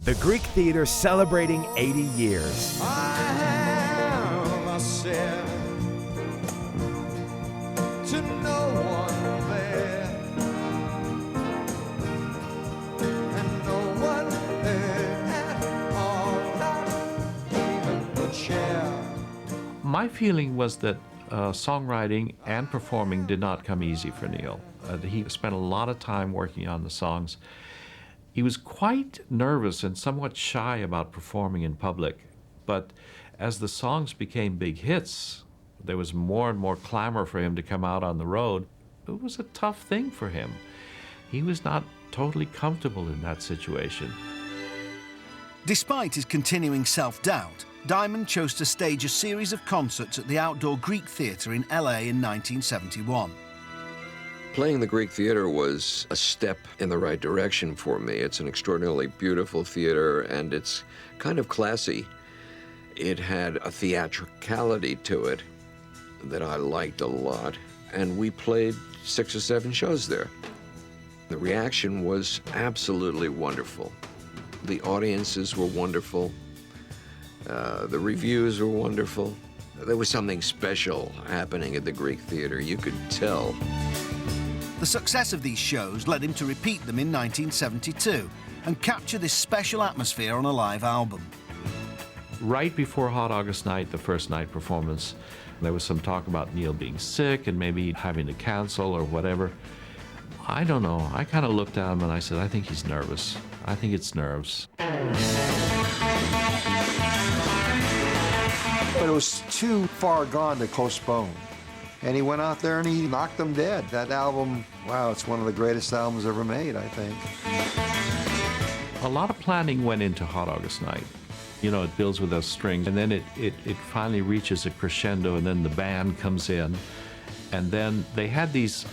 The Greek Theatre celebrating 80 years. I have a said to no one there, and no one there at all, not even the chair. My feeling was that songwriting and performing did not come easy for Neil. He spent a lot of time working on the songs. He was quite nervous and somewhat shy about performing in public, but as the songs became big hits, there was more and more clamor for him to come out on the road. It was a tough thing for him. He was not totally comfortable in that situation. Despite his continuing self-doubt, Diamond chose to stage a series of concerts at the Outdoor Greek Theatre in LA in 1971. Playing the Greek Theatre was a step in the right direction for me. It's an extraordinarily beautiful theater, and it's kind of classy. It had a theatricality to it that I liked a lot, and we played 6 or 7 shows there. The reaction was absolutely wonderful. The audiences were wonderful. The reviews were wonderful. There was something special happening at the Greek Theatre. You could tell. The success of these shows led him to repeat them in 1972 and capture this special atmosphere on a live album. Right before Hot August Night, the first night performance, there was some talk about Neil being sick and maybe having to cancel or whatever. I don't know. I kind of looked at him and I said, I think he's nervous. I think it's nerves. But it was too far gone to postpone. And he went out there and he knocked them dead. That album, wow, it's one of the greatest albums ever made, I think. A lot of planning went into Hot August Night. You know, it builds with those strings, and then it finally reaches a crescendo, and then the band comes in. And then they had these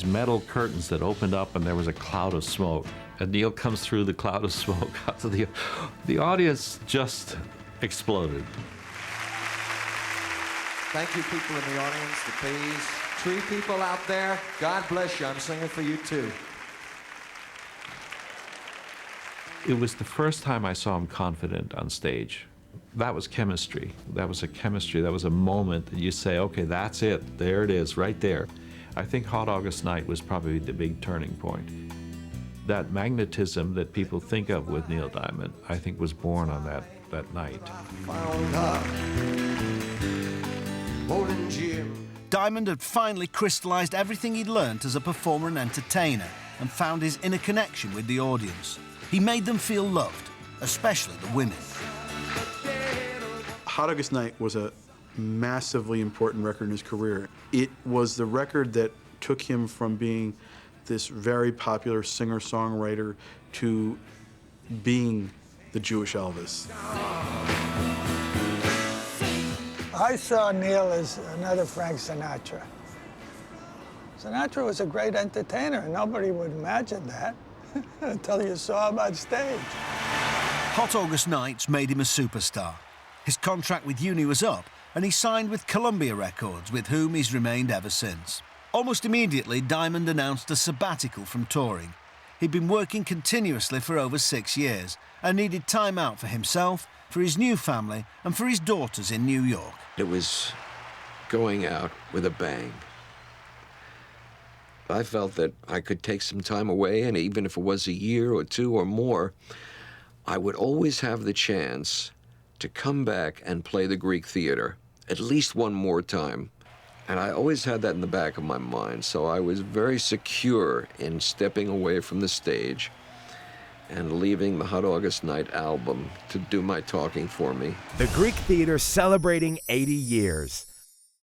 metal curtains that opened up, and there was a cloud of smoke. And Neil comes through the cloud of smoke. So the audience just exploded. Thank you, people in the audience, the P's. Tree people out there, God bless you. I'm singing for you, too. It was the first time I saw him confident on stage. That was chemistry. That was a chemistry. That was a moment that you say, okay, that's it. There it is, right there. I think Hot August Night was probably the big turning point. That magnetism that people think of with Neil Diamond, I think was born on that night. Found her. Morning, Jim. Diamond had finally crystallized everything he'd learnt as a performer and entertainer and found his inner connection with the audience. He made them feel loved, especially the women. Hot August Night was a massively important record in his career. It was the record that took him from being this very popular singer-songwriter to being the Jewish Elvis. I saw Neil as another Frank Sinatra. Sinatra was a great entertainer, and nobody would imagine that until you saw him on stage. Hot August Nights made him a superstar. His contract with Uni was up, and he signed with Columbia Records, with whom he's remained ever since. Almost immediately, Diamond announced a sabbatical from touring. He'd been working continuously for over 6 years and needed time out for himself, for his new family, and for his daughters in New York. It was going out with a bang. I felt that I could take some time away, and even if it was a year or 2 or more, I would always have the chance to come back and play the Greek Theatre at least one more time. And I always had that in the back of my mind, so I was very secure in stepping away from the stage and leaving the Hot August Night album to do my talking for me. The Greek Theatre celebrating 80 years.